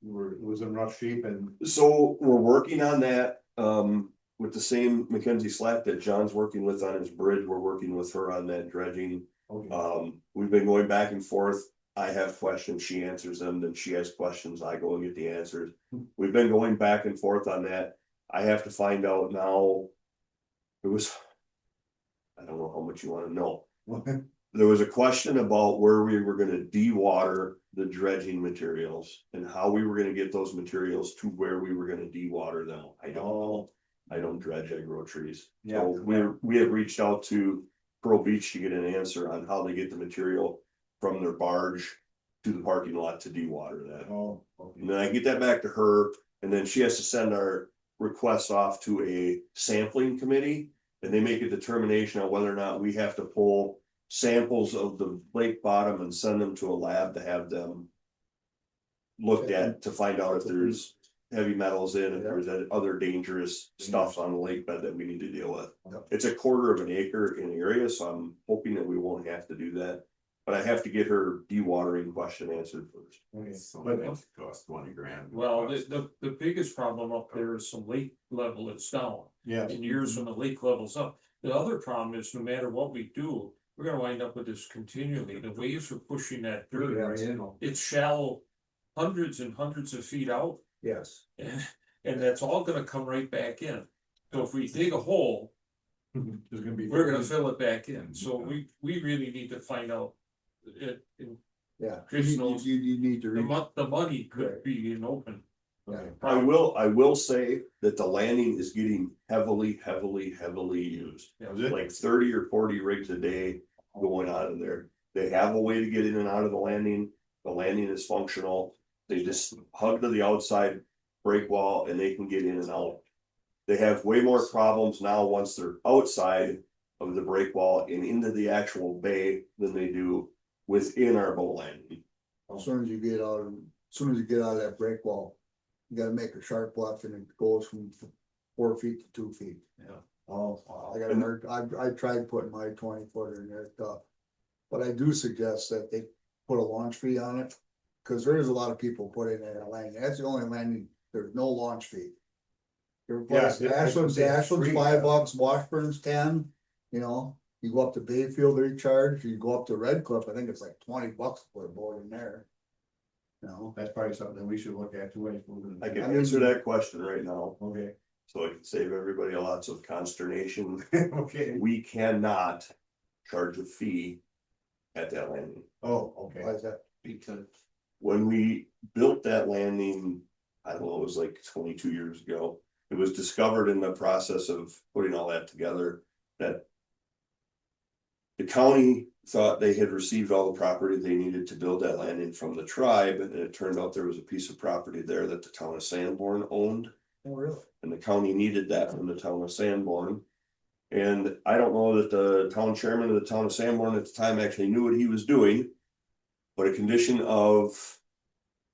Speaker 1: it was in rough shape and.
Speaker 5: So we're working on that, with the same Mackenzie Slack that John's working with on his bridge. We're working with her on that dredging.
Speaker 1: Okay.
Speaker 5: We've been going back and forth. I have questions, she answers them, then she has questions, I go and get the answers. We've been going back and forth on that. I have to find out now. I don't know how much you wanna know. There was a question about where we were gonna dewater the dredging materials and how we were gonna get those materials to where we were gonna dewater them. I don't know. I don't dredge, I grow trees.
Speaker 1: Yeah.
Speaker 5: So we have reached out to Pearl Beach to get an answer on how they get the material from their barge to the parking lot to dewater that.
Speaker 1: Oh, okay.
Speaker 5: And then I get that back to her, and then she has to send our request off to a sampling committee. And they make a determination on whether or not we have to pull samples of the lake bottom and send them to a lab to have them looked at to find out if there's heavy metals in, if there's other dangerous stuff on the lake bed that we need to deal with.
Speaker 1: Yep.
Speaker 5: It's a quarter of an acre in the area, so I'm hoping that we won't have to do that. But I have to get her dewatering question answered first.
Speaker 1: Okay.
Speaker 2: So
Speaker 1: But
Speaker 2: it cost 20 grand.
Speaker 3: Well, the biggest problem up there is some lake level that's down.
Speaker 1: yeah,
Speaker 3: In years when the lake level's up. The other problem is no matter what we do, we're gonna wind up with this continually. The waves are pushing that dirt. It's shallow, hundreds and hundreds of feet out,
Speaker 1: yes.
Speaker 3: and that's all gonna come right back in. So if we dig a hole,
Speaker 1: There's gonna be.
Speaker 3: we're gonna fill it back in. So we really need to find out.
Speaker 7: Yeah,
Speaker 3: Chris
Speaker 7: you
Speaker 3: knows.
Speaker 7: need to read.
Speaker 3: The money could be in open.
Speaker 1: Okay.
Speaker 5: I will say that the landing is getting heavily used.
Speaker 1: Is it?
Speaker 5: Like 30 or 40 rigs a day going out of there. They have a way to get in and out of the landing. The landing is functional. They just hug to the outside break wall and they can get in and out. They have way more problems now once they're outside of the break wall and into the actual bay than they do within our boat landing.
Speaker 7: As soon as you get out of that break wall, you gotta make a sharp left and it goes from 4 feet to 2 feet.
Speaker 1: Yeah. Oh,
Speaker 7: I tried putting my 20-footer in there, but I do suggest that they put a launch fee on it. Cause there is a lot of people putting in a landing, that's the only landing, there's no launch fee. Ashland's
Speaker 1: free,
Speaker 7: $5, Washburn's 10, you go up to Bayfield, they charge, you go up to Red Cliff, I think it's like $20 to put a boat in there.
Speaker 1: that's probably something that we should look at too.
Speaker 5: I can answer that question right now.
Speaker 1: Okay.
Speaker 5: So I can save everybody lots of consternation.
Speaker 1: Okay,
Speaker 5: We cannot charge a fee at that landing.
Speaker 1: oh, okay.
Speaker 7: Why is that?
Speaker 6: Because
Speaker 5: When we built that landing, I don't know, it was like 22 years ago. It was discovered in the process of putting all that together that the county thought they had received all the property they needed to build that landing from the tribe, and it turned out there was a piece of property there that the town of Sanborn owned.
Speaker 7: Oh, really?
Speaker 5: And the county needed that from the town of Sanborn. And I don't know that the town chairman of the town of Sanborn at the time actually knew what he was doing. But a condition of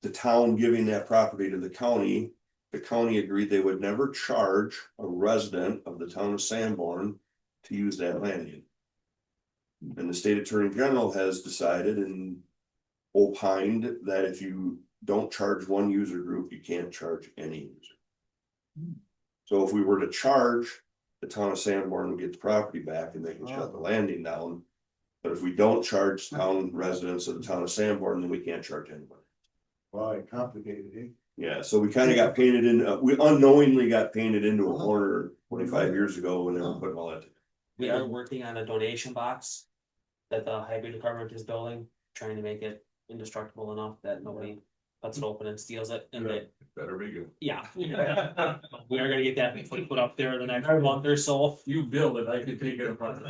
Speaker 5: the town giving that property to the county agreed they would never charge a resident of the town of Sanborn to use that landing. And the state attorney general has decided and opined that if you don't charge one user group, you can't charge any user. So if we were to charge, the town of Sanborn would get the property back and they can shut the landing down. But if we don't charge town residents of the town of Sanborn, then we can't charge anybody.
Speaker 1: Well, it complicated it.
Speaker 5: Yeah, so we kind of got painted in, we unknowingly got painted into a corner 25 years ago when they were putting all that.
Speaker 10: We are working on a donation box that the highway department is building, trying to make it indestructible enough that nobody cuts it open and steals it, and that,
Speaker 2: Better be good.
Speaker 10: yeah. We are gonna get that put up there in the next month or so.
Speaker 3: You build it, I can take it apart.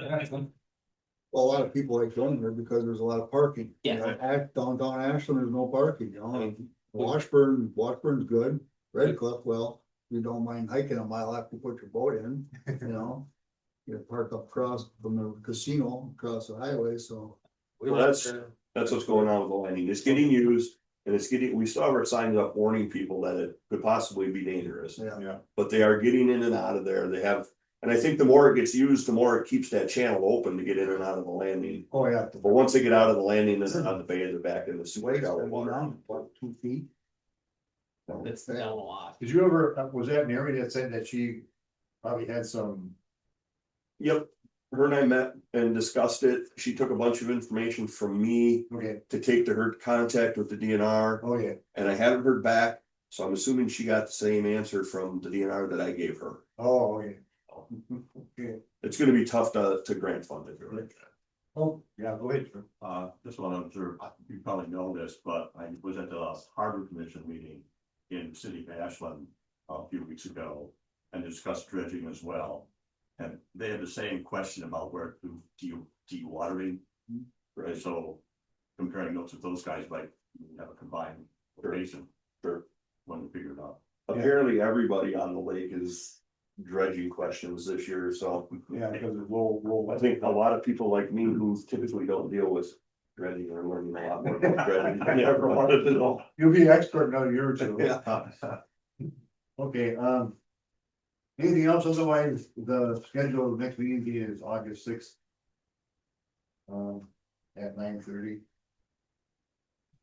Speaker 7: Well, a lot of people like going there because there's a lot of parking.
Speaker 10: Yeah.
Speaker 7: You know, downtown Ashland, there's no parking, you know, and Washburn's good, Red Cliff, well, you don't mind hiking a mile after you put your boat in, you know. You park up across from the casino, across the highway, so.
Speaker 10: We
Speaker 5: Well,
Speaker 10: went
Speaker 5: that's-
Speaker 10: there.
Speaker 5: That's what's going on with the landing. It's getting used and it's getting, we still have our signs up warning people that it could possibly be dangerous.
Speaker 7: Yeah.
Speaker 5: But they are getting in and out of there. They have, and I think the more it gets used, the more it keeps that channel open to get in and out of the landing.
Speaker 1: Oh, yeah.
Speaker 5: But once they get out of the landing and on the bay, they're back in the super
Speaker 7: Wade's
Speaker 5: shallow
Speaker 7: gonna be
Speaker 5: water.
Speaker 7: down, what, 2 feet?
Speaker 10: It's down a lot.
Speaker 1: Did you ever, was that Mary that said that she probably had some,
Speaker 5: Yep, her and I met and discussed it. She took a bunch of information from me
Speaker 1: okay,
Speaker 5: to take to her contact with the DNR.
Speaker 1: oh, yeah,
Speaker 5: And I haven't heard back, so I'm assuming she got the same answer from the DNR that I gave her.
Speaker 1: oh, okay. Okay,
Speaker 5: It's gonna be tough to grant fund it, really.
Speaker 1: oh, yeah, go ahead, sir.
Speaker 4: Just want to observe, you probably know this, but I was at the Harbor Commission meeting in City of Ashland a few weeks ago and discussed dredging as well. And they had the same question about where to dewatering. Right, so comparing notes with those guys, like, have a combined location.
Speaker 5: Sure.
Speaker 4: When we figure it out.
Speaker 5: Apparently, everybody on the lake is dredging questions this year, so.
Speaker 1: Yeah, because it's low.
Speaker 5: I think a lot of people like me who typically don't deal with dredging are learning a lot more about dredging than they ever wanted to know.
Speaker 1: You'll be an expert in another year or two.
Speaker 5: Yeah.
Speaker 1: Okay, anything else? Otherwise, the schedule of the next meeting is August 6th. At 9:30.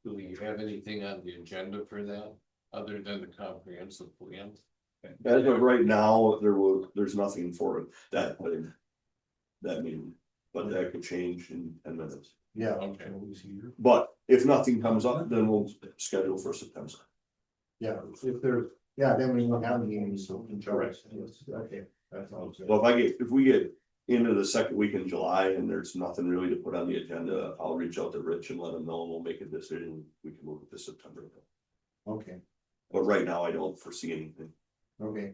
Speaker 6: do we have anything on the agenda for that, other than the comprehensive plan?
Speaker 5: As of right now, there's nothing for it, that meeting, but that could change in 10 minutes.
Speaker 1: Yeah.
Speaker 6: Okay.
Speaker 5: But if nothing comes up, then we'll schedule for September.
Speaker 1: Yeah, if there's, yeah, then we won't have the meetings, so. Okay, that sounds good.
Speaker 5: Well, if we get into the second week in July and there's nothing really to put on the agenda, I'll reach out to Rich and let him know and we'll make a decision. We can move it to September.
Speaker 1: Okay,
Speaker 5: But right now, I don't foresee anything.
Speaker 1: okay.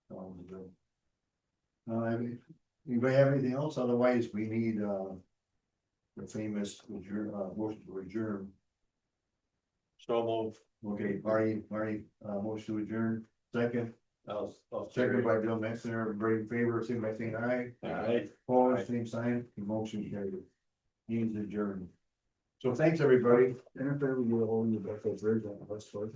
Speaker 1: Good. Anybody have anything else? Otherwise, we need, the famous adjourn, motion to adjourn.
Speaker 10: So move.
Speaker 1: Okay, Marty, motion to adjourn, second.
Speaker 10: I'll
Speaker 1: Second by Bill Mexner, everybody in favor, signify by saying aye.
Speaker 10: Aye.
Speaker 1: Opposed, same sign, motion carried. Means adjourned. So thanks, everybody.
Speaker 7: And if ever you get a hold of you about that bridge on the west side.